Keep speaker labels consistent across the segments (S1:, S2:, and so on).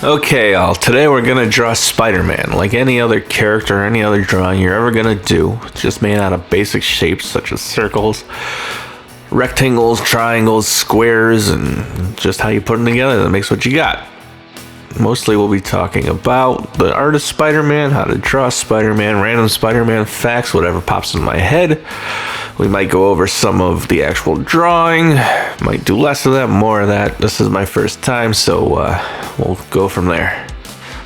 S1: Okay, all. Today we're gonna draw Spider-Man. Like any other character, any other drawing you're ever gonna do. It's just made out of basic shapes such as circles, rectangles, triangles, squares, and just how you put them together that makes what you got. Mostly we'll be talking about the art of Spider-Man, how to draw Spider-Man, random Spider-Man facts, whatever pops in my head. We might go over some of the actual drawing, might do less of that, more of that. This is my first time, so we'll go from there.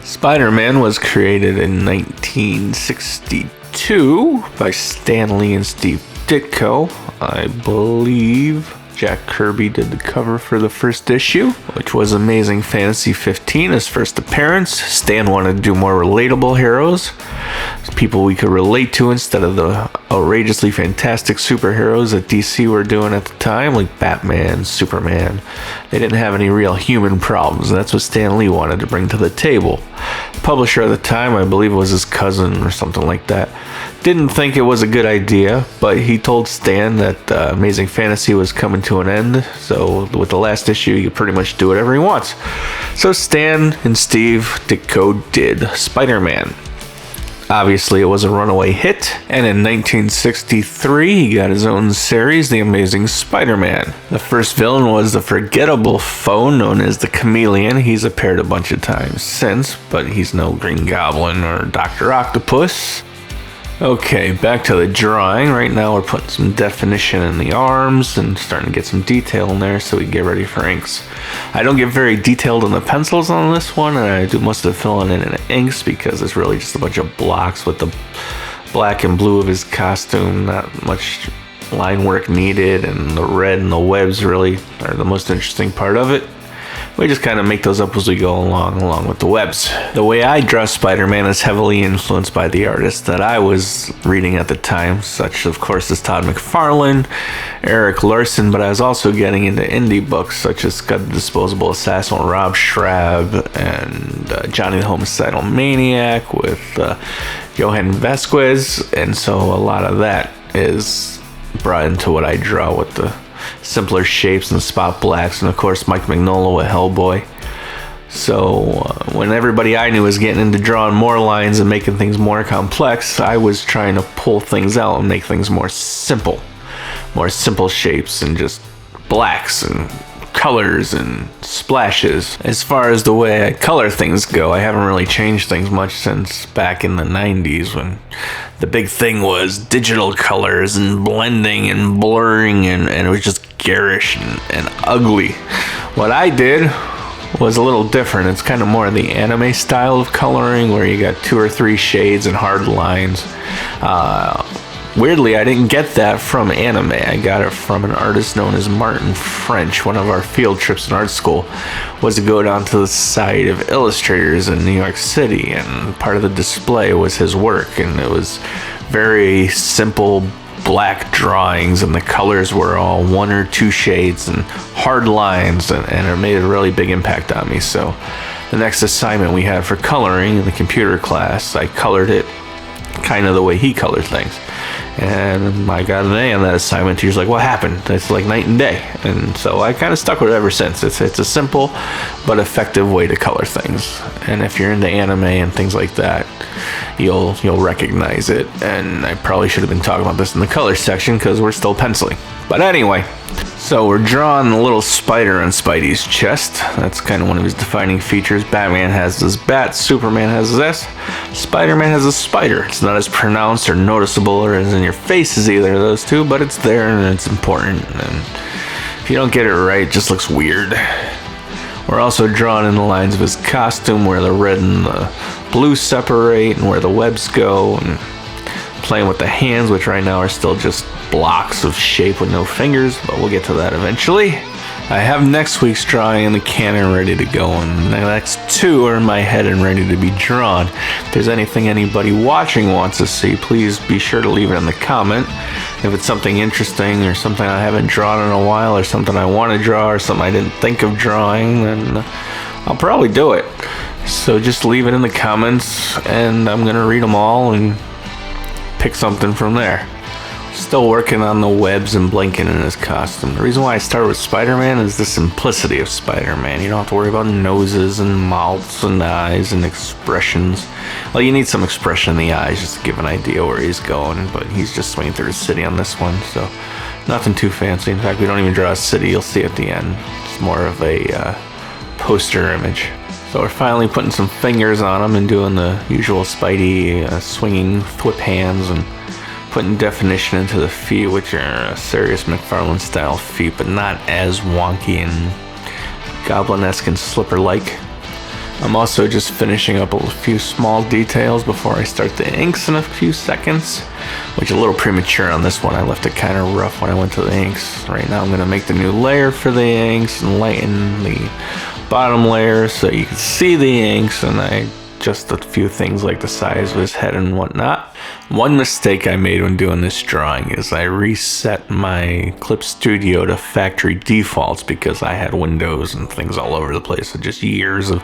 S1: Spider-Man was created in 1962 by Stan Lee and Steve Ditko. I believe Jack Kirby did the cover for the first issue, which was Amazing Fantasy 15, his first appearance. Stan wanted to do more relatable heroes, people we could relate to instead of the outrageously fantastic superheroes that DC were doing at the time, like Batman, Superman. They didn't have any real human problems, and that's what Stan Lee wanted to bring to the table. The publisher at the time, I believe it was his cousin or something like that, didn't think it was a good idea, but he told Stan that Amazing Fantasy was coming to an end, so with the last issue, he could pretty much do whatever he wants. So Stan and Steve Ditko did Spider-Man. Obviously, it was a runaway hit, and in 1963, he got his own series, The Amazing Spider-Man. The first villain was the forgettable foe known as the Chameleon. He's appeared a bunch of times since, but he's no Green Goblin or Dr. Octopus. Okay, back to the drawing. Right now we're putting some definition in the arms and starting to get some detail in there so we can get ready for inks. I don't get very detailed in the pencils on this one, and I do most of the filling in inks because it's really just a bunch of blocks with the black and blue of his costume. Not much line work needed, and the red and the webs really are the most interesting part of it. We just kind of make those up as we go along with the webs. The way I draw Spider-Man is heavily influenced by the artists that I was reading at the time, such of course as Todd McFarlane, Eric Larson, but I was also getting into indie books such as Scud the Disposable Assassin, Rob Schrab, and Johnny the Homicidal Maniac with Johan Vasquez, and so a lot of that is brought into what I draw with the simpler shapes and spot blacks, and of course Mike Mignola with Hellboy. So when everybody I knew was getting into drawing more lines and making things more complex, I was trying to pull things out and make things more simple shapes and just blacks and colors and splashes. As far as the way I color things go, I haven't really changed things much since back in the 90s when the big thing was digital colors and blending and blurring, and it was just garish and ugly. What I did was a little different. It's kind of more the anime style of coloring where you got 2 or 3 shades and hard lines. Weirdly, I didn't get that from anime. I got it from an artist known as Martin French. One of our field trips in art school was to go down to the site of illustrators in New York City, and part of the display was his work, and it was very simple black drawings, and the colors were all 1 or 2 shades and hard lines, and it made a really big impact on me. So the next assignment we had for coloring in the computer class, I colored it kind of the way he colored things, and I got an A on that assignment. He was like, what happened? It's like night and day. And so I kind of stuck with it ever since. It's a simple but effective way to color things, and if you're into anime and things like that, you'll recognize it. And I probably should have been talking about this in the color section because we're still penciling, but anyway. So we're drawing a little spider on Spidey's chest. That's kind of one of his defining features. Batman has his bat, Superman has his S, Spider-Man has a spider. It's not as pronounced or noticeable or as in your face as either of those two, but it's there and it's important. And if you don't get it right, it just looks weird. We're also drawing in the lines of his costume where the red and the blue separate and where the webs go, and playing with the hands, which right now are still just blocks of shape with no fingers, but we'll get to that eventually. I have next week's drawing in the can ready to go, and the next 2 are in my head and ready to be drawn. If there's anything anybody watching wants to see, please be sure to leave it in the comment. If it's something interesting or something I haven't drawn in a while or something I want to draw or something I didn't think of drawing, then I'll probably do it. So just leave it in the comments and I'm going to read them all and pick something from there. Still working on the webs and blinking in his costume. The reason why I started with Spider-Man is the simplicity of Spider-Man. You don't have to worry about noses and mouths and eyes and expressions. Well, you need some expression in the eyes just to give an idea where he's going, but he's just swinging through the city on this one, so nothing too fancy. In fact, we don't even draw a city. You'll see at the end. It's more of a poster image. So we're finally putting some fingers on him and doing the usual Spidey swinging whip hands and putting definition into the feet, which are a serious McFarlane style feet, but not as wonky and goblin-esque and slipper-like. I'm also just finishing up a few small details before I start the inks in a few seconds, which is a little premature on this one. I left it kind of rough when I went to the inks. Right now I'm going to make the new layer for the inks and lighten the bottom layer so you can see the inks, and just a few things like the size of his head and whatnot. One mistake I made when doing this drawing is I reset my Clip Studio to factory defaults because I had windows and things all over the place. So just years of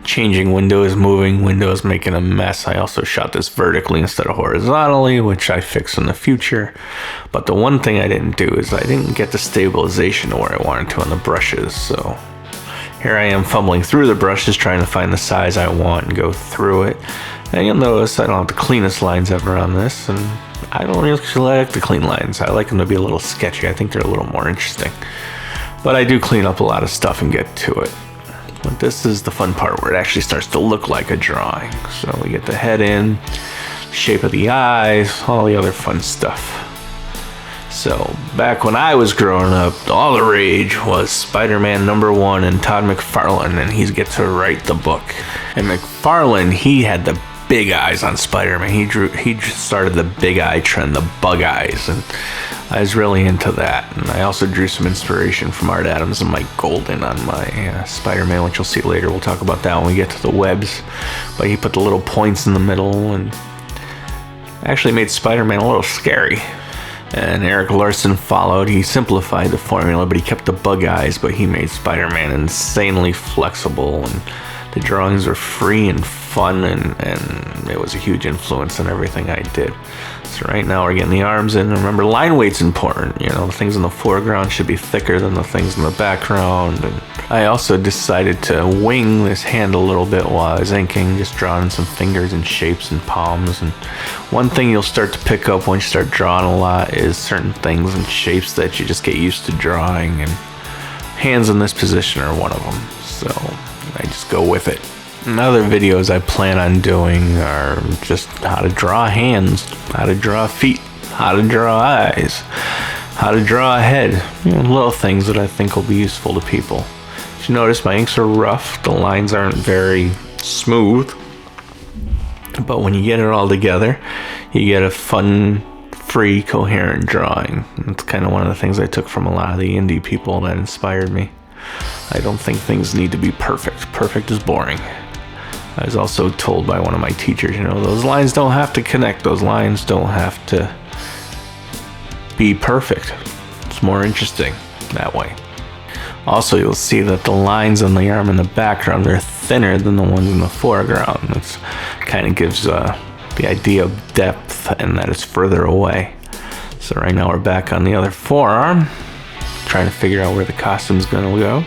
S1: changing windows, moving windows, making a mess. I also shot this vertically instead of horizontally, which I fix in the future. But the one thing I didn't do is I didn't get the stabilization to where I wanted to on the brushes. So here I am fumbling through the brushes trying to find the size I want and go through it. And you'll notice I don't have the cleanest lines ever on this, and I don't really like the clean lines. I like them to be a little sketchy. I think they're a little more interesting. But I do clean up a lot of stuff and get to it. But this is the fun part where it actually starts to look like a drawing. So we get the head in, shape of the eyes, all the other fun stuff. So back when I was growing up, all the rage was Spider-Man #1 and Todd McFarlane, and he gets to write the book. And McFarlane, he had the big eyes on Spider-Man. He started the big eye trend, the bug eyes, and I was really into that. And I also drew some inspiration from Art Adams and Mike Golden on my Spider-Man, which you'll see later. We'll talk about that when we get to the webs. But he put the little points in the middle and actually made Spider-Man a little scary. And Eric Larson followed. He simplified the formula, but he kept the bug eyes, but he made Spider-Man insanely flexible, and the drawings were free and fun, and it was a huge influence on everything I did. So right now we're getting the arms in. Remember, line weight's important. You know, the things in the foreground should be thicker than the things in the background. And I also decided to wing this hand a little bit while I was inking, just drawing some fingers and shapes and palms. And one thing you'll start to pick up once you start drawing a lot is certain things and shapes that you just get used to drawing, and hands in this position are one of them. So I just go with it. And other videos I plan on doing are just how to draw hands, how to draw feet, how to draw eyes, how to draw a head. You know, little things that I think will be useful to people. As you notice, my inks are rough. The lines aren't very smooth. But when you get it all together, you get a fun, free, coherent drawing. That's kind of one of the things I took from a lot of the indie people that inspired me. I don't think things need to be perfect. Perfect is boring. I was also told by one of my teachers, you know, those lines don't have to connect. Those lines don't have to be perfect. It's more interesting that way. Also, you'll see that the lines on the arm in the background are thinner than the ones in the foreground. It kind of gives the idea of depth and that it's further away. So right now we're back on the other forearm, trying to figure out where the costume's gonna go.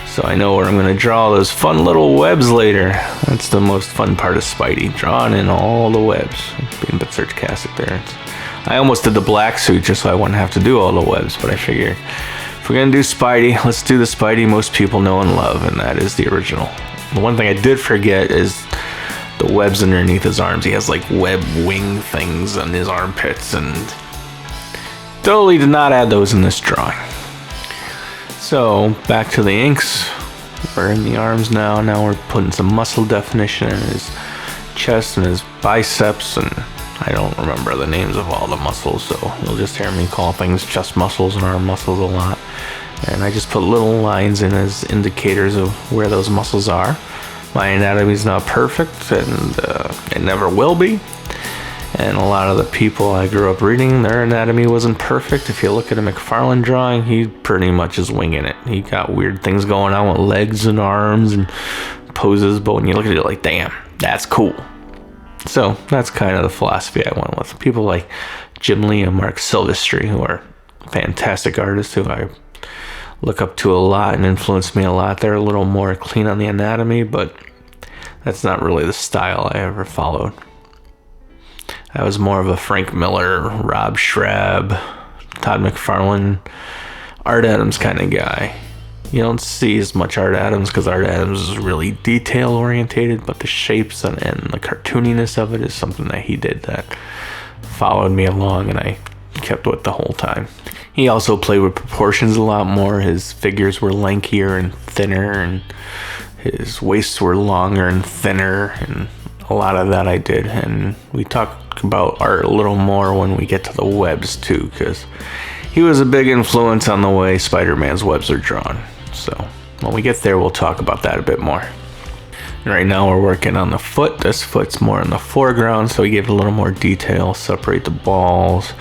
S1: So I know where I'm going to draw those fun little webs later. That's the most fun part of Spidey, drawing in all the webs. Being a bit sarcastic there. I almost did the black suit just so I wouldn't have to do all the webs, but I figured if we're going to do Spidey, let's do the Spidey most people know and love, and that is the original. The one thing I did forget is the webs underneath his arms. He has like web wing things on his armpits, and totally did not add those in this drawing. So back to the inks. We're in the arms now. Now we're putting some muscle definition in his chest and his biceps, and I don't remember the names of all the muscles, so you'll just hear me call things chest muscles and arm muscles a lot. And I just put little lines in as indicators of where those muscles are. My anatomy is not perfect, and it never will be. And a lot of the people I grew up reading, their anatomy wasn't perfect. If you look at a McFarlane drawing, he pretty much is winging it. He got weird things going on with legs and arms and poses, but when you look at it, like, damn, that's cool. So that's kind of the philosophy I went with. People like Jim Lee and Mark Silvestri, who are fantastic artists who I look up to a lot and influence me a lot. They're a little more clean on the anatomy, but that's not really the style I ever followed. I was more of a Frank Miller, Rob Schrab, Todd McFarlane, Art Adams kind of guy. You don't see as much Art Adams because Art Adams is really detail orientated, but the shapes and the cartooniness of it is something that he did that followed me along and I kept with the whole time. He also played with proportions a lot more. His figures were lankier and thinner, and his waists were longer and thinner, and a lot of that I did. And we talk about art a little more when we get to the webs too, because he was a big influence on the way Spider-Man's webs are drawn. So when we get there, we'll talk about that a bit more. Right now we're working on the foot. This foot's more in the foreground, so we give it a little more detail, separate the balls.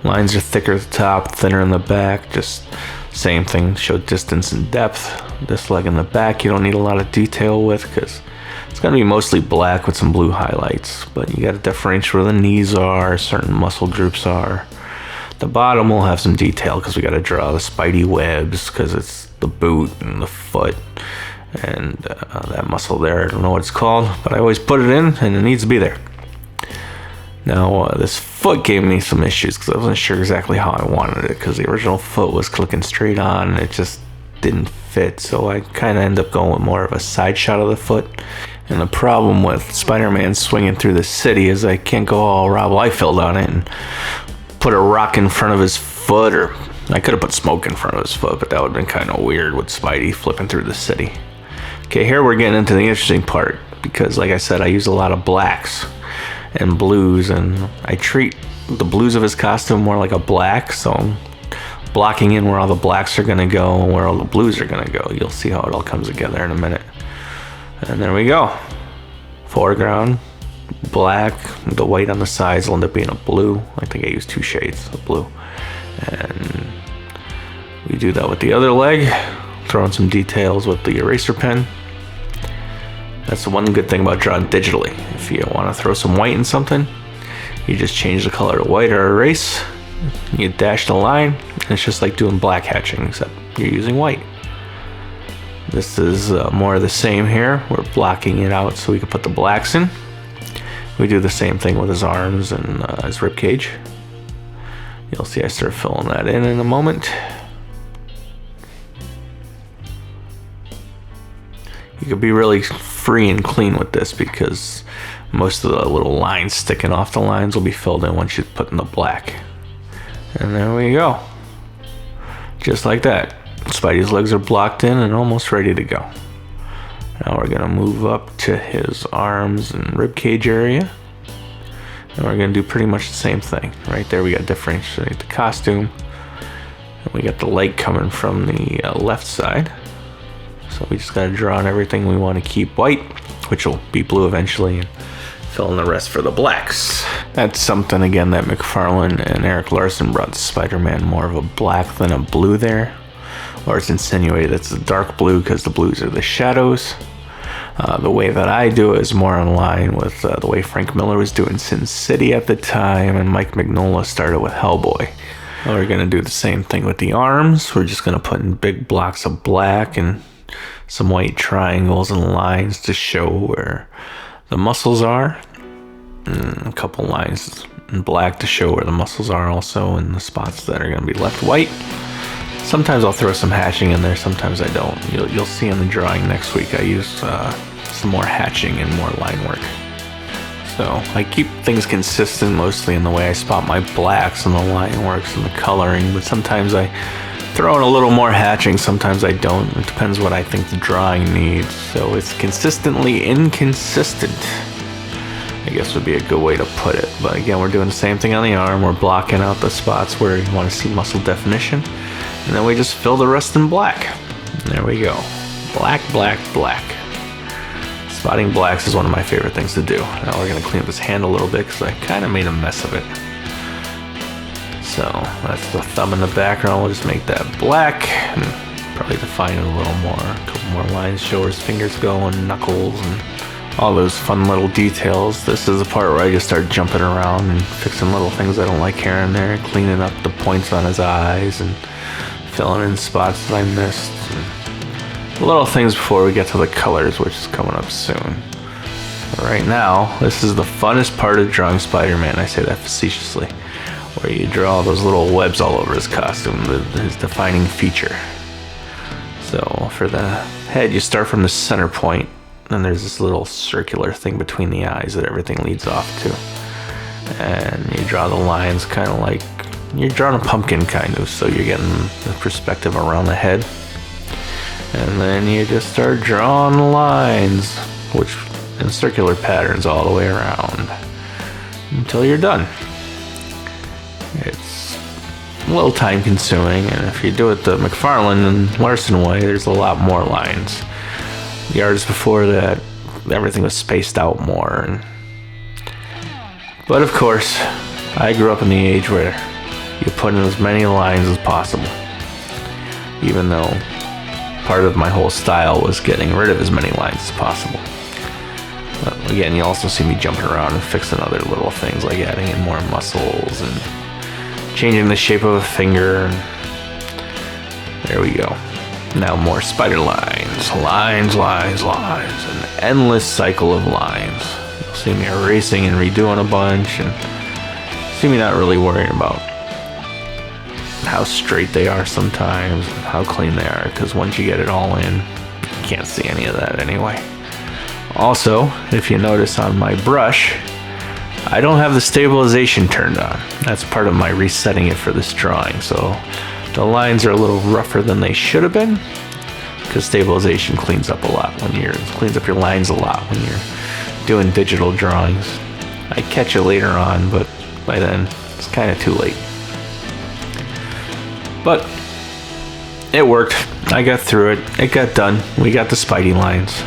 S1: Lines are thicker at the top, thinner in the back. Just same thing, show distance and depth. This leg in the back you don't need a lot of detail with because it's going to be mostly black with some blue highlights. But you got to differentiate where the knees are, certain muscle groups are. The bottom will have some detail because we got to draw the spidey webs because it's the boot and the foot. And that muscle there, I don't know what it's called, but I always put it in and it needs to be there. Now this foot gave me some issues because I wasn't sure exactly how I wanted it, because the original foot was clicking straight on and it just didn't fit, so I kind of ended up going with more of a side shot of the foot. And the problem with Spider-Man swinging through the city is I can't go all Rob Liefeld on it and put a rock in front of his foot, or I could have put smoke in front of his foot, but that would have been kind of weird with Spidey flipping through the city. Okay, here we're getting into the interesting part, because like I said, I use a lot of blacks and blues, and I treat the blues of his costume more like a black, so I'm blocking in where all the blacks are going to go and where all the blues are going to go. You'll see how it all comes together in a minute. And there we go. Foreground, black, the white on the sides will end up being a blue. I think I used 2 shades of blue. And we do that with the other leg, throw in some details with the eraser pen. That's the one good thing about drawing digitally. If you want to throw some white in something, you just change the color to white or erase. You dash the line, and it's just like doing black hatching, except you're using white. This is more of the same here. We're blocking it out so we can put the blacks in. We do the same thing with his arms and his rib cage. You'll see I start filling that in a moment. You could be really free and clean with this because most of the little lines sticking off the lines will be filled in once you put in the black. And there we go. Just like that. Spidey's legs are blocked in and almost ready to go. Now we're gonna move up to his arms and rib cage area. And we're gonna do pretty much the same thing. Right there we got differentiate the costume. And we got the leg coming from the left side. So we just gotta draw on everything we want to keep white, which will be blue eventually, and fill in the rest for the blacks. That's something, again, that McFarlane and Eric Larson brought Spider-Man more of a black than a blue there. Or it's insinuated it's a dark blue because the blues are the shadows. The way that I do it is more in line with the way Frank Miller was doing Sin City at the time, and Mike Mignola started with Hellboy. Well, we're gonna do the same thing with the arms. We're just gonna put in big blocks of black and some white triangles and lines to show where the muscles are, and a couple lines in black to show where the muscles are also, and the spots that are going to be left white. Sometimes I'll throw some hatching in there, sometimes I don't. You'll see in the drawing next week I use some more hatching and more line work. So I keep things consistent mostly in the way I spot my blacks and the line works and the coloring, but sometimes I throw in a little more hatching, sometimes I don't. It depends what I think the drawing needs. So it's consistently inconsistent, I guess would be a good way to put it. But again, we're doing the same thing on the arm. We're blocking out the spots where you want to see muscle definition. And then we just fill the rest in black. And there we go. Black, black, black. Spotting blacks is one of my favorite things to do. Now we're going to clean up his hand a little bit because I kind of made a mess of it. So that's the thumb in the background. We'll just make that black and probably define it a little more. A couple more lines, show where his fingers go and knuckles and all those fun little details. This is the part where I just start jumping around and fixing little things I don't like here and there, cleaning up the points on his eyes and filling in spots that I missed. And little things before we get to the colors, which is coming up soon. But right now, this is the funnest part of drawing Spider-Man. I say that facetiously, where you draw those little webs all over his costume, his defining feature. So for the head, you start from the center point, and there's this little circular thing between the eyes that everything leads off to. And you draw the lines kind of like you're drawing a pumpkin, kind of, so you're getting the perspective around the head. And then you just start drawing lines, which in circular patterns all the way around until you're done. It's a little time consuming, and if you do it the McFarlane and Larson way, there's a lot more lines. The artists before that, everything was spaced out more. But of course, I grew up in the age where you put in as many lines as possible, even though part of my whole style was getting rid of as many lines as possible. But again, you also see me jumping around and fixing other little things, like adding in more muscles and changing the shape of a finger. There we go. Now more spider lines, lines, an endless cycle of lines. You'll see me erasing and redoing a bunch, and see me not really worrying about how straight they are sometimes, and how clean they are, because once you get it all in, you can't see any of that anyway. Also, if you notice on my brush, I don't have the stabilization turned on. That's part of my resetting it for this drawing, so the lines are a little rougher than they should have been, because stabilization cleans up cleans up your lines a lot when you're doing digital drawings. I catch it later on, but by then it's kind of too late. But it worked. I got through it. It got done. We got the Spidey lines.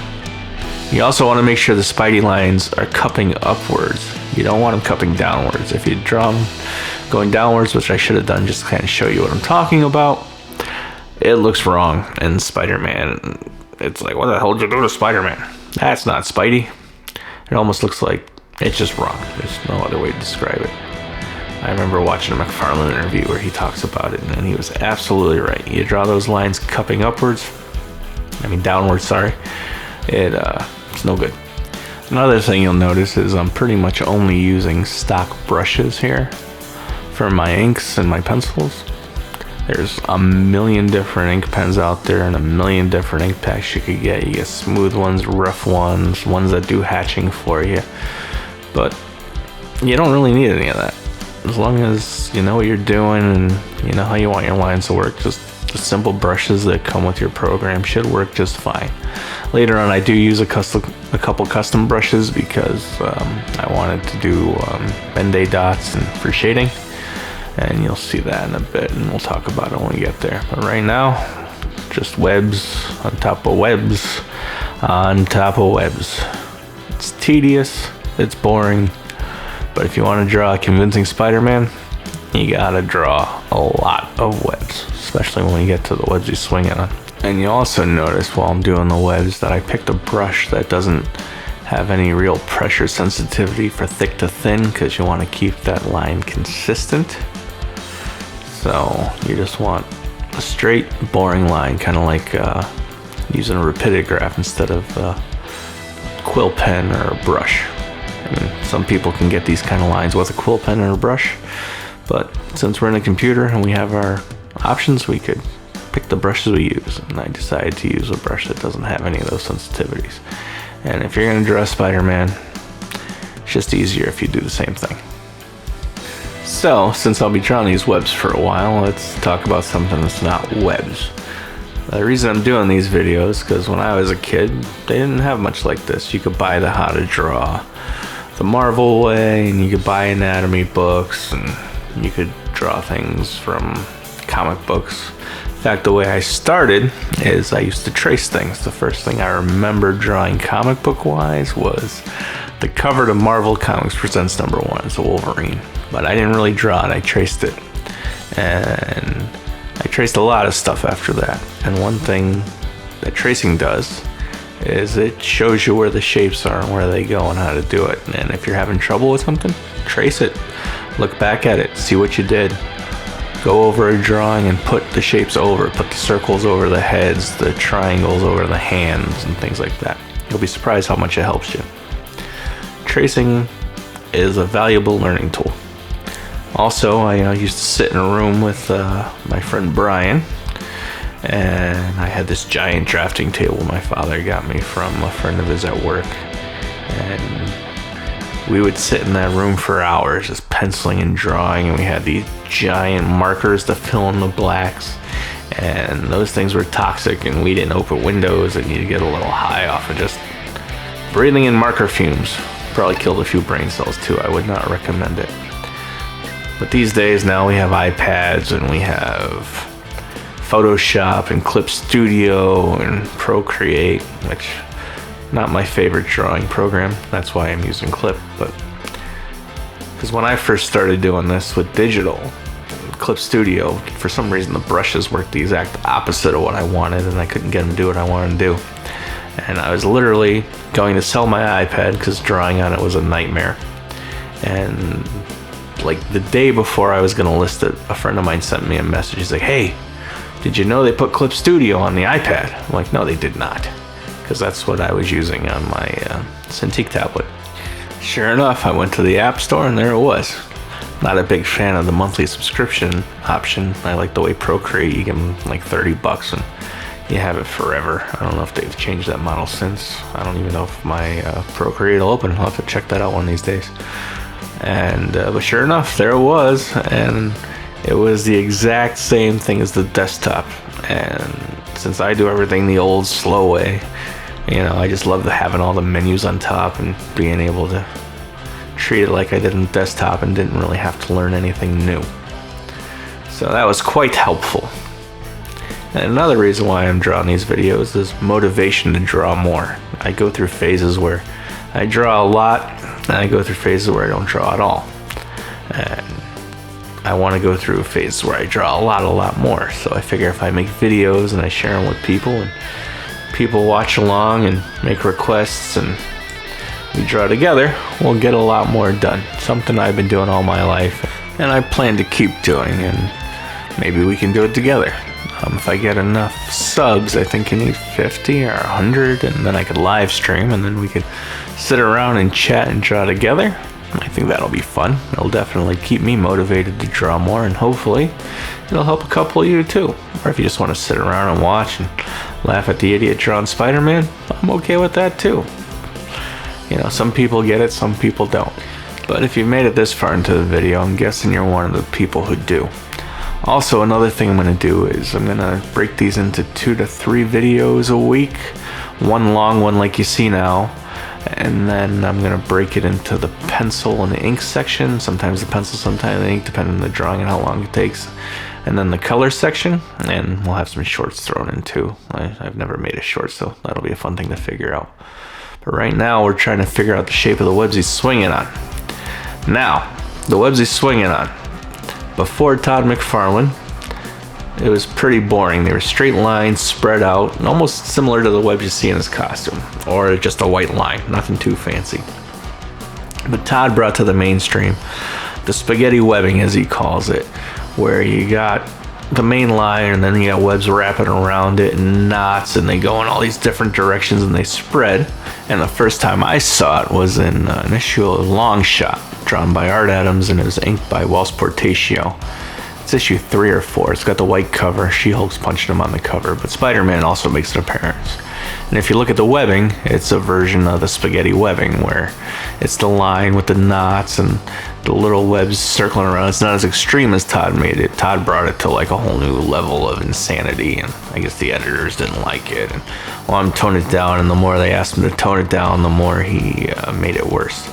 S1: You also want to make sure the Spidey lines are cupping upwards. You don't want them cupping downwards. If you draw them going downwards, which I should have done just to kind of show you what I'm talking about, it looks wrong in Spider-Man. It's like, what the hell did you do to Spider-Man? That's not Spidey. It almost looks like it's just wrong. There's no other way to describe it. I remember watching a McFarlane interview where he talks about it, and he was absolutely right. You draw those lines cupping downwards, sorry. It's no good. Another thing you'll notice is I'm pretty much only using stock brushes here for my inks and my pencils. There's a million different ink pens out there and a million different ink packs you could get. You get smooth ones, rough ones that do hatching for you. But you don't really need any of that. As long as you know what you're doing and you know how you want your lines to work, just the simple brushes that come with your program should work just fine. Later on, I do use a couple custom brushes because I wanted to do Ben-Day dots and for shading. And you'll see that in a bit, and we'll talk about it when we get there. But right now, just webs on top of webs on top of webs. It's tedious, it's boring, but if you want to draw a convincing Spider-Man, you gotta draw a lot of webs, especially when you get to the webs you're swinging on. And you also notice while I'm doing the webs that I picked a brush that doesn't have any real pressure sensitivity for thick to thin, because you want to keep that line consistent. So you just want a straight, boring line, kind of like using a rapidograph instead of a quill pen or a brush. I mean, some people can get these kind of lines with a quill pen or a brush, but since we're in a computer and we have our options, we could pick the brushes we use. And I decided to use a brush that doesn't have any of those sensitivities. And if you're going to draw Spider-Man, it's just easier if you do the same thing. So, since I'll be drawing these webs for a while, let's talk about something that's not webs. The reason I'm doing these videos is because when I was a kid, they didn't have much like this. You could buy the How to Draw the Marvel way, and you could buy anatomy books, and you could draw things from comic books. In fact, the way I started is I used to trace things. The first thing I remember drawing comic book wise was the cover to Marvel Comics Presents #1. It's a Wolverine. But I didn't really draw it, I traced it. And I traced a lot of stuff after that. And one thing that tracing does is it shows you where the shapes are and where they go and how to do it. And if you're having trouble with something, trace it, look back at it, see what you did. Go over a drawing and put the shapes over, put the circles over the heads, the triangles over the hands and things like that. You'll be surprised how much it helps you. Tracing is a valuable learning tool. Also, I used to sit in a room with my friend Brian, and I had this giant drafting table my father got me from a friend of his at work, and we would sit in that room for hours just penciling and drawing, and we had these giant markers to fill in the blacks, and those things were toxic, and we didn't open windows, and you'd get a little high off of just breathing in marker fumes. Probably killed a few brain cells too. I would not recommend it. But these days now we have iPads and we have Photoshop and Clip Studio and Procreate, which not my favorite drawing program. That's why I'm using Clip. But because when I first started doing this with digital, Clip Studio, for some reason the brushes worked the exact opposite of what I wanted, and I couldn't get them to do what I wanted to do. And I was literally going to sell my iPad because drawing on it was a nightmare. And like the day before I was going to list it, a friend of mine sent me a message. He's like, "Hey, did you know they put Clip Studio on the iPad?" I'm like, "No, they did not," because that's what I was using on my Cintiq tablet. Sure enough, I went to the App Store and there it was. Not a big fan of the monthly subscription option. I like the way Procreate, you give them like $30 and you have it forever. I don't know if they've changed that model since. I don't even know if my Procreate will open. I'll have to check that out one of these days. And but sure enough, there it was, and it was the exact same thing as the desktop. And since I do everything the old slow way, I just love having all the menus on top and being able to treat it like I did on the desktop and didn't really have to learn anything new. So that was quite helpful. And another reason why I'm drawing these videos is motivation to draw more. I go through phases where I draw a lot, and I go through phases where I don't draw at all. And I want to go through a phase where I draw a lot more. So I figure if I make videos and I share them with people, and people watch along and make requests, and we draw together, we'll get a lot more done. Something I've been doing all my life, and I plan to keep doing, and maybe we can do it together. If I get enough subs, I think you need 50 or 100, and then I could live stream, and then we could sit around and chat and draw together. I think that'll be fun. It'll definitely keep me motivated to draw more, and hopefully it'll help a couple of you too. Or if you just want to sit around and watch and laugh at the idiot drawing Spider-Man, I'm okay with that too. Some people get it, some people don't. But if you've made it this far into the video, I'm guessing you're one of the people who do. Also, another thing I'm going to do is I'm going to break these into 2 to 3 videos a week. One long one like you see now. And then I'm going to break it into the pencil and the ink section. Sometimes the pencil, sometimes the ink, depending on the drawing and how long it takes. And then the color section. And we'll have some shorts thrown in too. I've never made a short, so that'll be a fun thing to figure out. But right now, we're trying to figure out the shape of the webs he's swinging on. Now, the webs he's swinging on. Before Todd McFarlane, it was pretty boring. They were straight lines spread out, almost similar to the webs you see in his costume, or just a white line, nothing too fancy. But Todd brought to the mainstream the spaghetti webbing, as he calls it, where you got the main line and then you got webs wrapping around it and knots, and they go in all these different directions and they spread. And the first time I saw it was in an issue of Long Shot, drawn by Art Adams, and it was inked by Wells Portacio. It's issue 3 or 4. It's got the white cover. She-Hulk's punching him on the cover, but Spider-Man also makes an appearance. And if you look at the webbing, it's a version of the spaghetti webbing where it's the line with the knots and the little webs circling around. It's not as extreme as Todd made it. Todd brought it to like a whole new level of insanity, and I guess the editors didn't like it. And I'm toned it down, and the more they asked him to tone it down, the more he made it worse.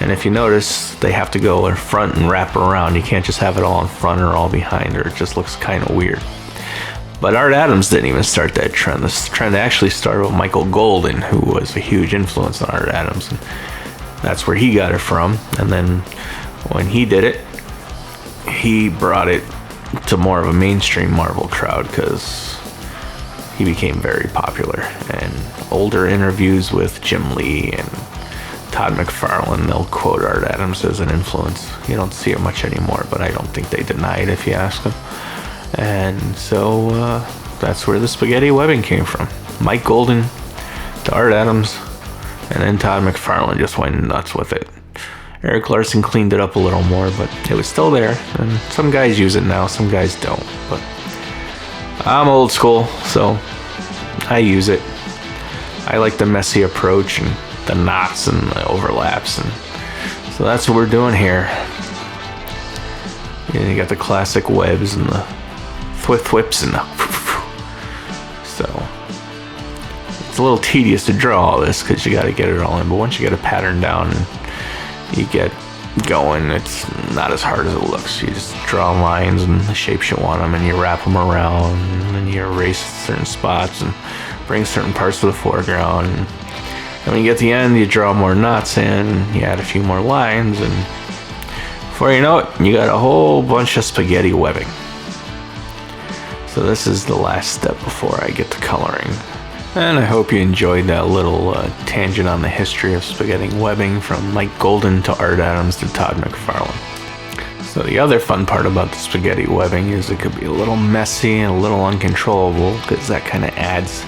S1: And if you notice, they have to go in front and wrap around. You can't just have it all in front or all behind, or it just looks kind of weird. But Art Adams didn't even start that trend. This trend actually started with Michael Golden, who was a huge influence on Art Adams. And that's where he got it from. And then when he did it, he brought it to more of a mainstream Marvel crowd, because he became very popular. And older interviews with Jim Lee and Todd McFarlane, they'll quote Art Adams as an influence. You don't see it much anymore, but I don't think they deny it if you ask them. And so that's where the spaghetti webbing came from. Mike Golden to Art Adams, and then Todd McFarlane just went nuts with it. Eric Larson cleaned it up a little more, but it was still there. And some guys use it now, some guys don't. But I'm old school, so I use it. I like the messy approach and the knots and the overlaps, and so that's what we're doing here. And you got the classic webs and the whips and the so it's a little tedious to draw all this because you got to get it all in, but once you get a pattern down and you get going, it's not as hard as it looks. You just draw lines and the shapes you want them, and you wrap them around, and you erase certain spots and bring certain parts to the foreground. And when you get to the end, you draw more knots in, you add a few more lines, and before you know it, you got a whole bunch of spaghetti webbing. So this is the last step before I get to coloring. And I hope you enjoyed that little tangent on the history of spaghetti webbing from Mike Golden to Art Adams to Todd McFarlane. So the other fun part about the spaghetti webbing is it could be a little messy and a little uncontrollable, because that kind of adds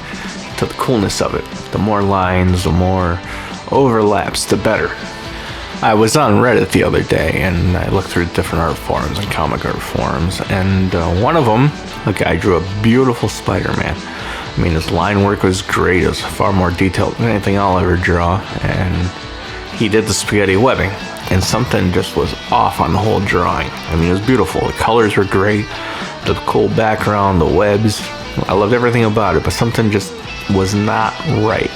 S1: to the coolness of it. The more lines, the more overlaps, the better. I was on Reddit the other day and I looked through different art forums and comic art forums, and one of them, a guy drew a beautiful Spider-Man. I mean, his line work was great. It was far more detailed than anything I'll ever draw, and he did the spaghetti webbing, and something just was off on the whole drawing. I mean, it was beautiful. The colors were great, the cool background, the webs. I loved everything about it, but something just was not right.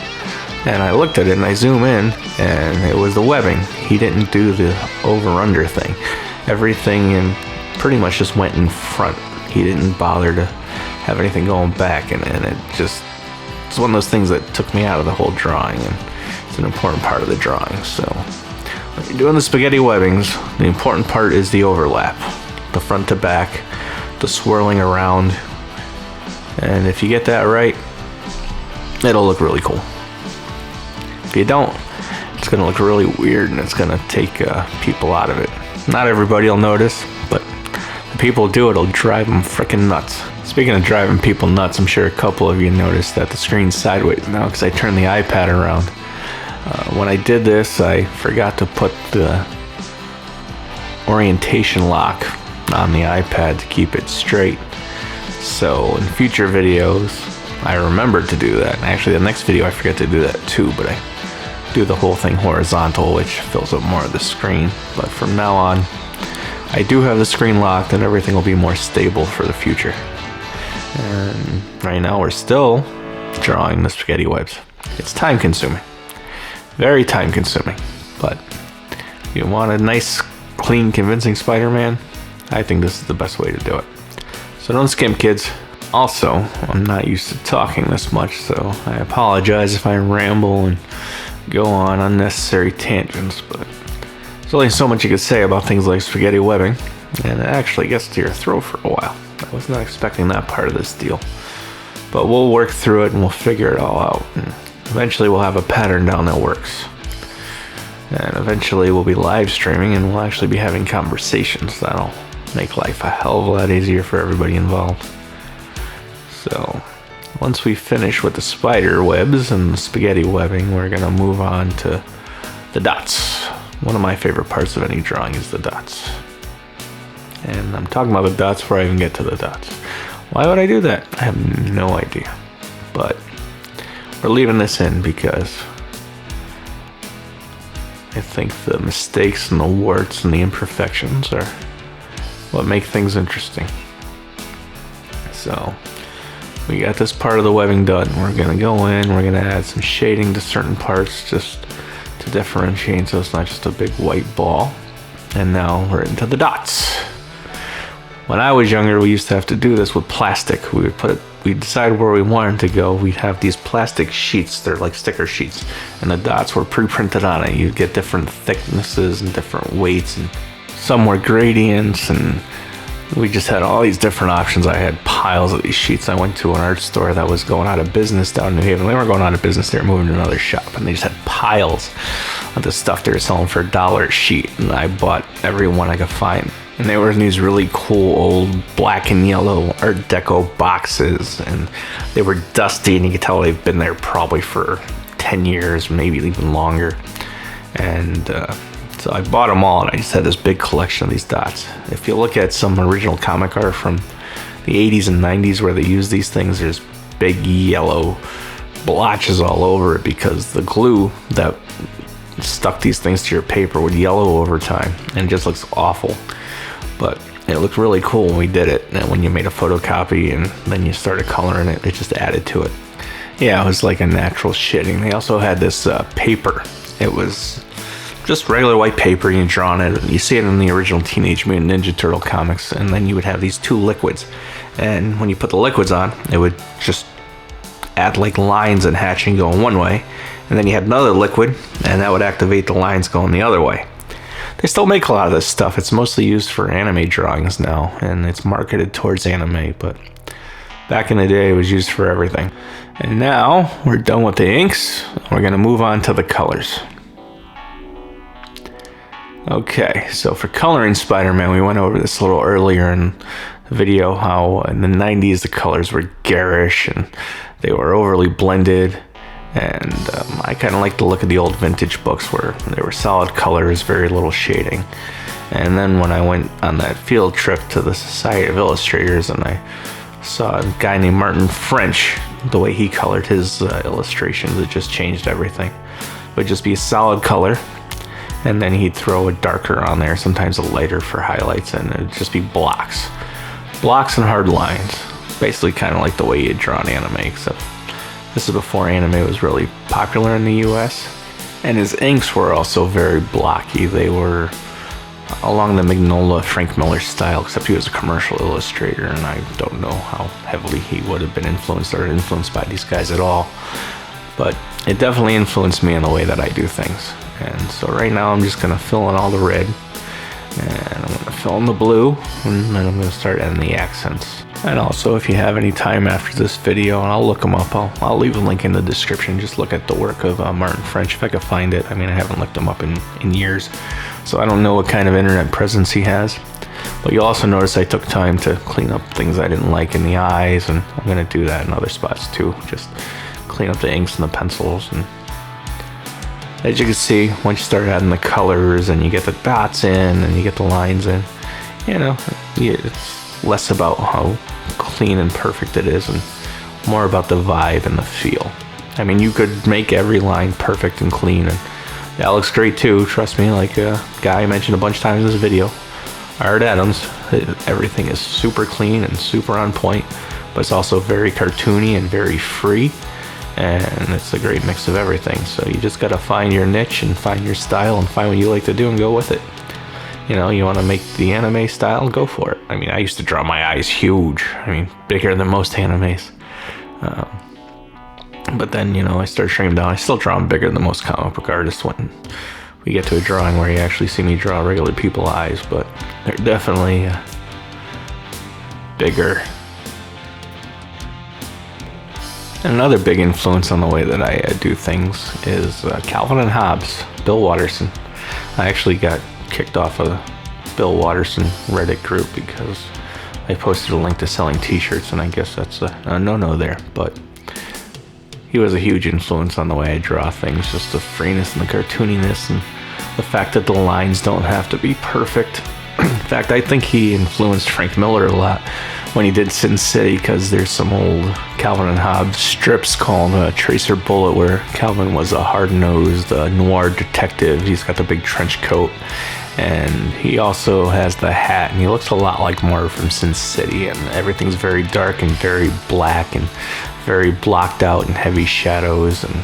S1: And I looked at it and I zoom in, and it was the webbing. He didn't do the over-under thing. Everything in pretty much just went in front. He didn't bother to have anything going back, and it just, it's one of those things that took me out of the whole drawing, and it's an important part of the drawing. So when you're doing the spaghetti webbings, the important part is the overlap, the front to back, the swirling around, and if you get that right, it'll look really cool. If you don't, it's going to look really weird, and it's going to take people out of it. Not everybody will notice, but the people who do it will drive them freaking nuts. Speaking of driving people nuts, I'm sure a couple of you noticed that the screen's sideways now because I turned the iPad around. When I did this, I forgot to put the orientation lock on the iPad to keep it straight. So in future videos, I remembered to do that. Actually, the next video I forget to do that too, but I do the whole thing horizontal, which fills up more of the screen. But from now on, I do have the screen locked, and everything will be more stable for the future. And right now we're still drawing the spaghetti webs. It's time consuming, very time consuming, but if you want a nice, clean, convincing Spider-Man, I think this is the best way to do it. So don't skimp, kids. Also, I'm not used to talking this much, so I apologize if I ramble and go on unnecessary tangents, but there's only so much you could say about things like spaghetti webbing, and it actually gets to your throat for a while. I was not expecting that part of this deal, but we'll work through it and we'll figure it all out, and eventually we'll have a pattern down that works, and eventually we'll be live streaming and we'll actually be having conversations. That'll make life a hell of a lot easier for everybody involved. So once we finish with the spider webs and the spaghetti webbing, we're gonna move on to the dots. One of my favorite parts of any drawing is the dots. And I'm talking about the dots before I even get to the dots. Why would I do that? I have no idea. But we're leaving this in because I think the mistakes and the warts and the imperfections are what make things interesting. So we got this part of the webbing done. We're gonna go in, we're gonna add some shading to certain parts just to differentiate so it's not just a big white ball. And now we're into the dots. When I was younger, we used to have to do this with plastic. We'd decide where we wanted to go. We'd have these plastic sheets, they're like sticker sheets, and the dots were pre-printed on it. You'd get different thicknesses and different weights, and some were gradients, and we just had all these different options. I had piles of these sheets. I went to an art store that was going out of business down in New Haven. They weren't going out of business, they were moving to another shop, and they just had piles of the stuff they were selling for $1 a sheet, and I bought every one I could find. And they were in these really cool old black and yellow Art Deco boxes, and they were dusty, and you could tell they've been there probably for 10 years, maybe even longer. And so I bought them all, and I just had this big collection of these dots. If you look at some original comic art from the 80s and 90s where they use these things, there's big yellow blotches all over it because the glue that stuck these things to your paper would yellow over time, and it just looks awful. But it looked really cool when we did it, and when you made a photocopy and then you started coloring it, it just added to it. Yeah, it was like a natural shitting. They also had this paper. It was just regular white paper, you draw on it. You see it in the original Teenage Mutant Ninja Turtle comics, and then you would have these two liquids. And when you put the liquids on, it would just add like lines and hatching going one way, and then you had another liquid, and that would activate the lines going the other way. They still make a lot of this stuff. It's mostly used for anime drawings now, and it's marketed towards anime, but back in the day it was used for everything. And now we're done with the inks. We're gonna move on to the colors. Okay, so for coloring Spider-Man, we went over this a little earlier in the video, how in the 90s the colors were garish and they were overly blended. And I kind of like the look of the old vintage books where they were solid colors, very little shading. And then when I went on that field trip to the Society of Illustrators and I saw a guy named Martin French, the way he colored his illustrations, it just changed everything. It would just be a solid color, and then he'd throw a darker on there, sometimes a lighter for highlights, and it'd just be blocks. Blocks and hard lines. Basically kind of like the way you'd draw an anime, except this is before anime was really popular in the US. And his inks were also very blocky. They were along the Mignola Frank Miller style, except he was a commercial illustrator, and I don't know how heavily he would have been influenced by these guys at all. But it definitely influenced me in the way that I do things. And so right now I'm just gonna fill in all the red, and I'm gonna fill in the blue, and then I'm gonna start adding the accents. And also, if you have any time after this video, and I'll look them up, I'll leave a link in the description. Just look at the work of Martin French if I could find it. I mean, I haven't looked him up in years, so I don't know what kind of internet presence he has. But you'll also notice I took time to clean up things I didn't like in the eyes, and I'm gonna do that in other spots too. Just clean up the inks and the pencils. And as you can see, once you start adding the colors and you get the dots in and you get the lines in, you know, it's less about how clean and perfect it is and more about the vibe and the feel. I mean, you could make every line perfect and clean, and that looks great too, trust me. Like a guy I mentioned a bunch of times in this video, Art Adams, everything is super clean and super on point, but it's also very cartoony and very free, and it's a great mix of everything. So you just gotta find your niche and find your style and find what you like to do and go with it. You know, you want to make the anime style, go for it. I mean, I used to draw my eyes huge. I mean, bigger than most animes. But then, you know, I started shrinking down. I still draw them bigger than most comic book artists when we get to a drawing where you actually see me draw regular people's eyes, but they're definitely bigger. And another big influence on the way that I do things is Calvin and Hobbes, Bill Watterson. I actually got kicked off of the Bill Watterson Reddit group because I posted a link to selling t-shirts, and I guess that's a no-no there. But he was a huge influence on the way I draw things, just the freeness and the cartooniness and the fact that the lines don't have to be perfect. In fact, I think he influenced Frank Miller a lot when he did Sin City, because there's some old Calvin and Hobbes strips called Tracer Bullet, where Calvin was a hard-nosed noir detective. He's got the big trench coat, and he also has the hat, and he looks a lot like Marv from Sin City, and everything's very dark and very black and very blocked out and heavy shadows, and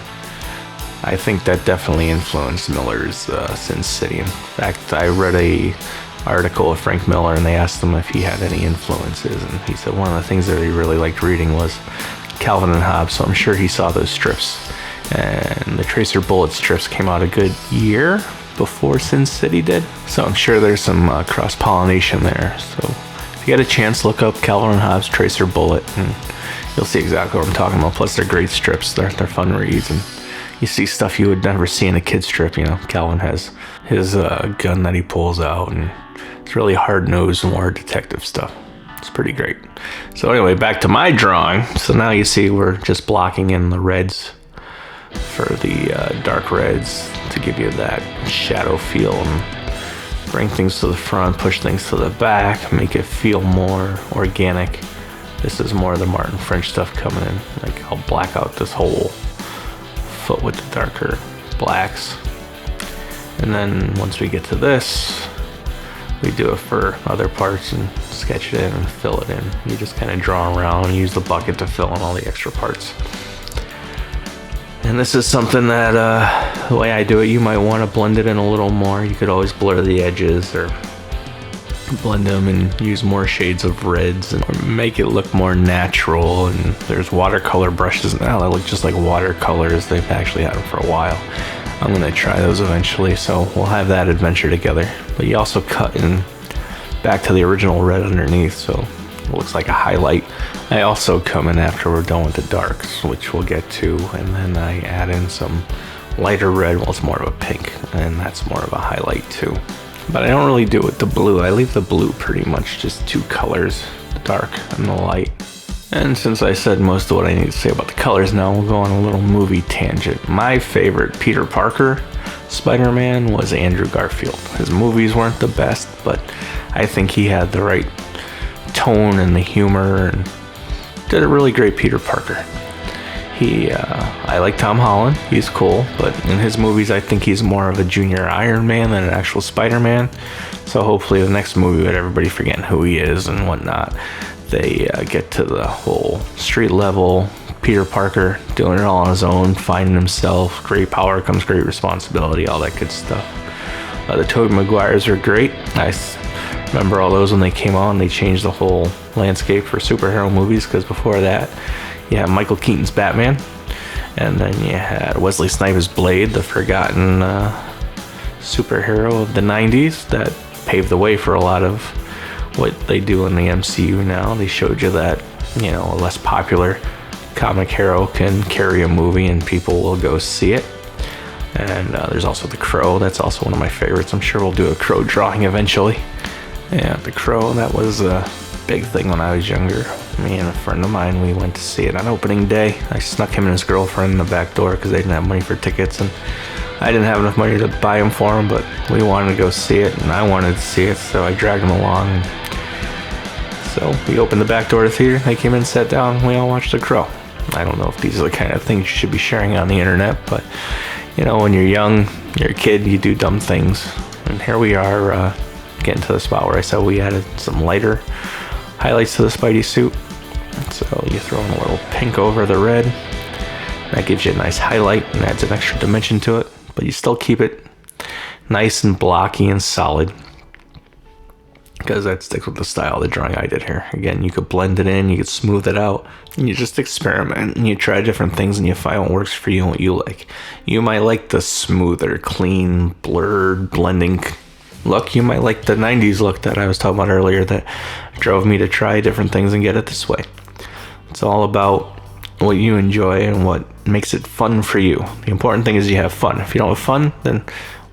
S1: I think that definitely influenced Miller's Sin City. In fact, I read a article of Frank Miller, and they asked him if he had any influences, and he said one of the things that he really liked reading was Calvin and Hobbes, so I'm sure he saw those strips. And the Tracer Bullet strips came out a good year before Sin City did, so I'm sure there's some cross-pollination there. So if If you get a chance, look up Calvin and Hobbes Tracer Bullet, and you'll see exactly what I'm talking about. Plus, they're great strips. They're fun reads, and you see stuff you would never see in a kid strip. You know, Calvin has his gun that he pulls out, and it's really hard-nosed noir detective stuff. It's pretty great. So anyway, back to my drawing. So now you see we're just blocking in the reds for the dark reds to give you that shadow feel and bring things to the front, push things to the back, make it feel more organic. This is more of the Martin French stuff coming in. Like, I'll black out this whole foot with the darker blacks. And then once we get to this, we do it for other parts and sketch it in and fill it in. You just kind of draw around and use the bucket to fill in all the extra parts. And this is something that, the way I do it, you might want to blend it in a little more. You could always blur the edges or blend them and use more shades of reds and make it look more natural. And there's watercolor brushes now that look just like watercolors. They've actually had them for a while. I'm gonna try those eventually, so we'll have that adventure together. But you also cut in back to the original red underneath, so it looks like a highlight. I also come in after we're done with the darks, which we'll get to, and then I add in some lighter red. Well, it's more of a pink, and that's more of a highlight too. But I don't really do it with the blue. I leave the blue pretty much just two colors, the dark and the light. And since I said most of what I need to say about the colors now, we'll go on a little movie tangent. My favorite Peter Parker Spider-Man was Andrew Garfield. His movies weren't the best, but I think he had the right tone and the humor and did a really great Peter Parker. I like Tom Holland, he's cool, but in his movies I think he's more of a junior Iron Man than an actual Spider-Man. So hopefully the next movie, with everybody forgetting who he is and whatnot, they get to the whole street level Peter Parker doing it all on his own, finding himself. Great power comes great responsibility, all that good stuff. The Tobey Maguires are great. I remember all those when they came on. They changed the whole landscape for superhero movies, because before that you had Michael Keaton's Batman, and then you had Wesley Snipes' Blade, the forgotten superhero of the 90s that paved the way for a lot of what they do in the MCU now. They showed you that, you know, a less popular comic hero can carry a movie and people will go see it. And there's also the Crow. That's also one of my favorites. I'm sure we'll do a Crow drawing eventually. Yeah, the Crow, that was a big thing when I was younger. Me and a friend of mine, we went to see it on opening day. I snuck him and his girlfriend in the back door because they didn't have money for tickets, and I didn't have enough money to buy them for him, but we wanted to go see it and I wanted to see it, so I dragged him along. So we opened the back door to the theater, they came in, sat down, and we all watched The Crow. I don't know if these are the kind of things you should be sharing on the internet, but you know, when you're young, you're a kid, you do dumb things. And here we are getting to the spot where I said we added some lighter highlights to the Spidey suit. So you throw in a little pink over the red. That gives you a nice highlight and adds an extra dimension to it, but you still keep it nice and blocky and solid, because that sticks with the style of the drawing I did here. Again, you could blend it in, you could smooth it out, and you just experiment and you try different things and you find what works for you and what you like. You might like the smoother, clean, blurred, blending look. You might like the 90s look that I was talking about earlier that drove me to try different things and get it this way. It's all about what you enjoy and what makes it fun for you. The important thing is you have fun. If you don't have fun, then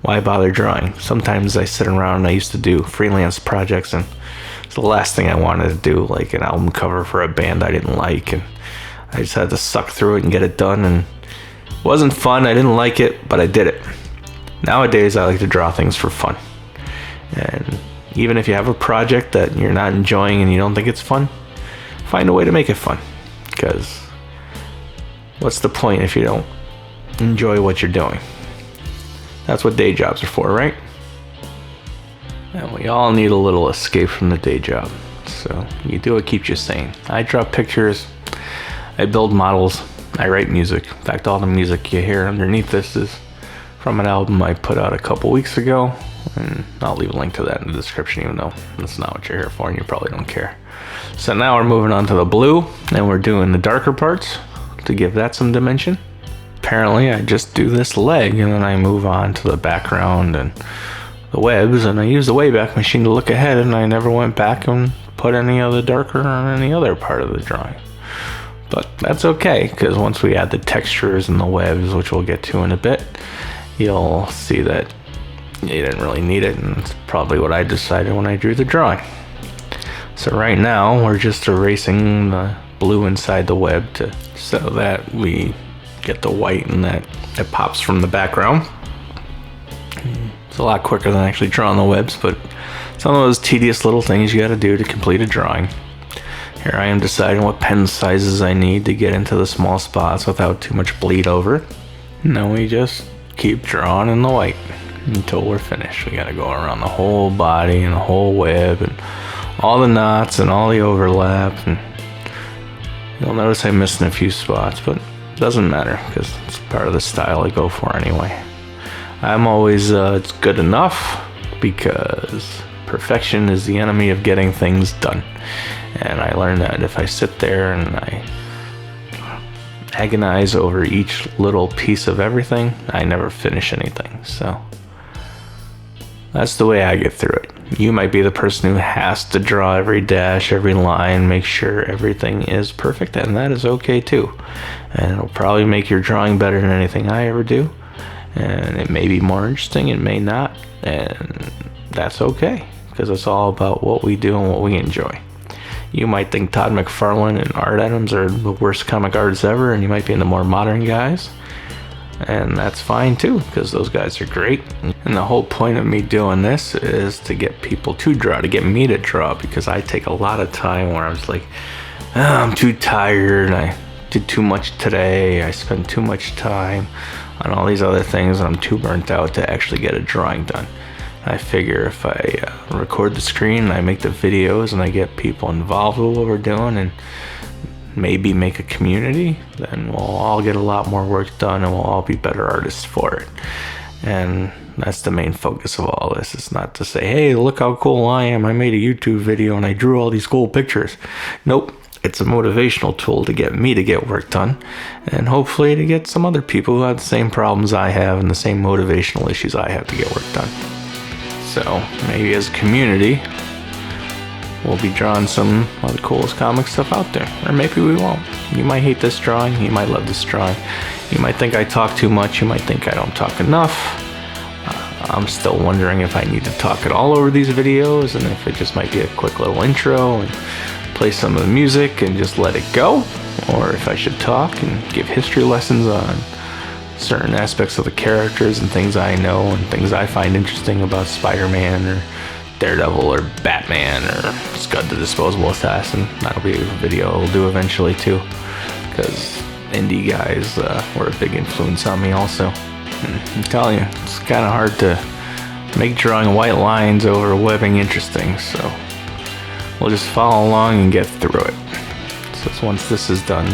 S1: why bother drawing? Sometimes I sit around and I used to do freelance projects, and it's the last thing I wanted to do, like an album cover for a band I didn't like, and I just had to suck through it and get it done, and it wasn't fun. I didn't like it, but I did it. Nowadays I like to draw things for fun, and even if you have a project that you're not enjoying and you don't think it's fun, find a way to make it fun, because what's the point if you don't enjoy what you're doing? That's what day jobs are for, right? And we all need a little escape from the day job. So you do what keeps you sane. I draw pictures, I build models, I write music. In fact, all the music you hear underneath this is from an album I put out a couple weeks ago. And I'll leave a link to that in the description, even though that's not what you're here for and you probably don't care. So now we're moving on to the blue, and we're doing the darker parts to give that some dimension. Apparently I just do this leg and then I move on to the background and the webs, and I use the Wayback Machine to look ahead, and I never went back and put any of the darker on any other part of the drawing. But that's okay, because once we add the textures and the webs, which we'll get to in a bit, you'll see that you didn't really need it, and it's probably what I decided when I drew the drawing. So right now, we're just erasing the blue inside the web so that we get the white and that it pops from the background. It's a lot quicker than actually drawing the webs, but some of those tedious little things you gotta do to complete a drawing. Here I am deciding what pen sizes I need to get into the small spots without too much bleed over. And then we just keep drawing in the white until we're finished. We gotta go around the whole body and the whole web and all the knots and all the overlap. And you'll notice I'm missing a few spots, but it doesn't matter because it's part of the style I go for anyway. I'm always, it's good enough, because perfection is the enemy of getting things done. And I learned that if I sit there and I agonize over each little piece of everything, I never finish anything. So that's the way I get through it. You might be the person who has to draw every dash, every line, make sure everything is perfect, and that is okay too. And it'll probably make your drawing better than anything I ever do. And it may be more interesting, it may not, and that's okay, because it's all about what we do and what we enjoy. You might think Todd McFarlane and Art Adams are the worst comic artists ever, and you might be into more modern guys, and that's fine too, because those guys are great. And the whole point of me doing this is to get people to draw, to get me to draw, because I take a lot of time where I was like, oh, I'm too tired, I did too much today, I spent too much time on all these other things, and I'm too burnt out to actually get a drawing done. I figure if I record the screen and I make the videos and I get people involved with what we're doing and maybe make a community, then we'll all get a lot more work done and we'll all be better artists for it. And that's the main focus of all this. It's not to say, hey, look how cool I am, I made a YouTube video and I drew all these cool pictures. Nope. It's a motivational tool to get me to get work done, and hopefully to get some other people who have the same problems I have and the same motivational issues I have to get work done. So maybe as a community, we'll be drawing some of the coolest comic stuff out there. Or maybe we won't. You might hate this drawing, you might love this drawing. You might think I talk too much, you might think I don't talk enough. I'm still wondering if I need to talk it all over these videos, and if it just might be a quick little intro and play some of the music and just let it go, or if I should talk and give history lessons on certain aspects of the characters and things I know and things I find interesting about Spider-Man or Daredevil or Batman or Scud the Disposable Assassin. That'll be a video I'll do eventually too, because indie guys were a big influence on me also. And I'm telling you, it's kind of hard to make drawing white lines over webbing interesting, so we'll just follow along and get through it. So once this is done,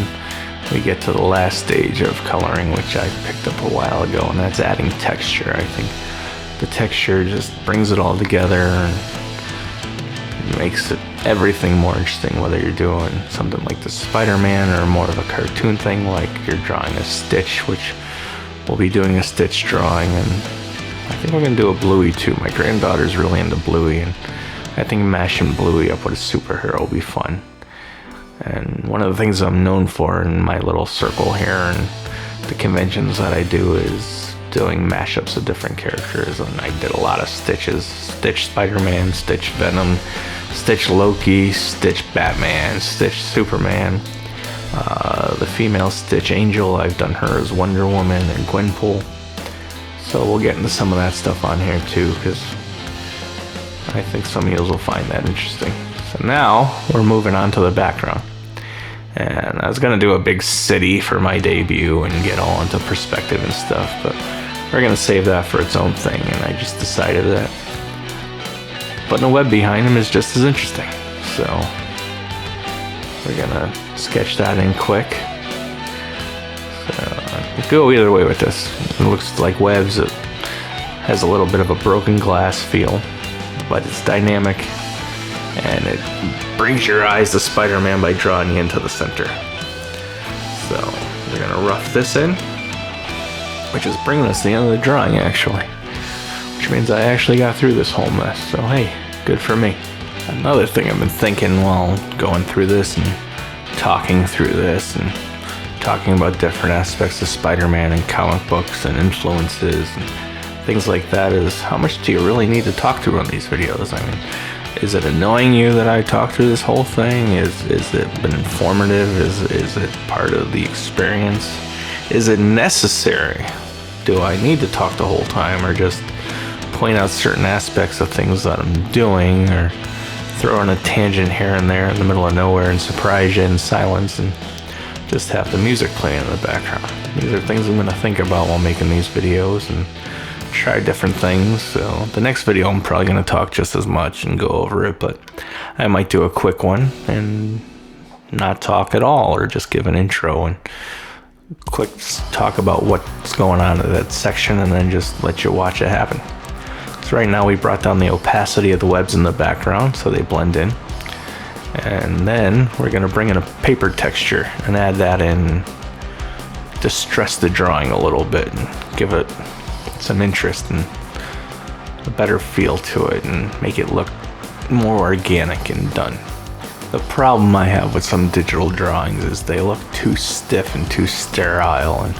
S1: we get to the last stage of coloring, which I picked up a while ago, and that's adding texture. I think the texture just brings it all together and makes everything more interesting, whether you're doing something like the Spider-Man or more of a cartoon thing, like you're drawing a Stitch, which we'll be doing a Stitch drawing, and I think we're going to do a Bluey too. My granddaughter's really into Bluey, and I think mashing Bluey up with a superhero will be fun. And one of the things I'm known for in my little circle here and the conventions that I do is doing mashups of different characters. And I did a lot of Stitches. Stitch Spider-Man, Stitch Venom, Stitch Loki, Stitch Batman, Stitch Superman. The female Stitch Angel, I've done her as Wonder Woman and Gwenpool. So we'll get into some of that stuff on here too, because I think some of you will find that interesting. So now we're moving on to the background. And I was going to do a big city for my debut and get all into perspective and stuff, but we're going to save that for its own thing. And I just decided that putting a web behind him is just as interesting. So we're going to sketch that in quick. So go either way with this. It looks like webs. It has a little bit of a broken glass feel, but it's dynamic, and it brings your eyes to Spider-Man by drawing you into the center. So we're gonna rough this in, which is bringing us to the end of the drawing actually, which means I actually got through this whole mess. So hey, good for me. Another thing I've been thinking while going through this and talking through this and talking about different aspects of Spider-Man and comic books and influences and things like that is, how much do you really need to talk through on these videos? I mean, is it annoying you that I talk through this whole thing? Is it been informative? Is it part of the experience? Is it necessary? Do I need to talk the whole time, or just point out certain aspects of things that I'm doing, or throw in a tangent here and there in the middle of nowhere and surprise you in silence and just have the music playing in the background? These are things I'm going to think about while making these videos and try different things. So the next video I'm probably going to talk just as much and go over it, but I might do a quick one and not talk at all, or just give an intro and quick talk about what's going on in that section and then just let you watch it happen. So right now we brought down the opacity of the webs in the background so they blend in. And then we're going to bring in a paper texture and add that in, distress the drawing a little bit and give it some interest and a better feel to it and make it look more organic and done. The problem I have with some digital drawings is they look too stiff and too sterile and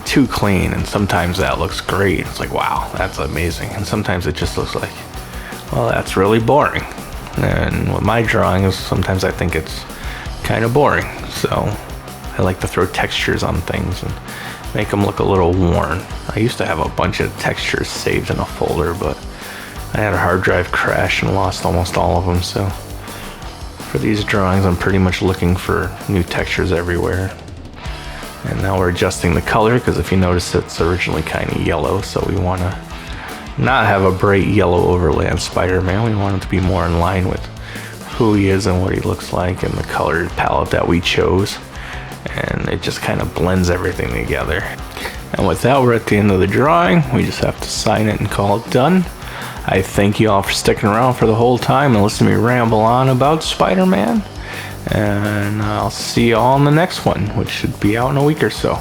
S1: too clean, and sometimes that looks great. It's like, wow, that's amazing. And sometimes it just looks like, well, that's really boring. And with my drawings, sometimes I think it's kind of boring. So I like to throw textures on things and make them look a little worn. I used to have a bunch of textures saved in a folder, but I had a hard drive crash and lost almost all of them. So for these drawings, I'm pretty much looking for new textures everywhere. And now we're adjusting the color, because if you notice, it's originally kind of yellow, so we want to not have a bright yellow overlay on Spider-Man. We want it to be more in line with who he is and what he looks like and the color palette that we chose. And it just kind of blends everything together. And with that, we're at the end of the drawing. We just have to sign it and call it done. I thank you all for sticking around for the whole time and listening to me ramble on about Spider-Man. And I'll see you all in the next one, which should be out in a week or so.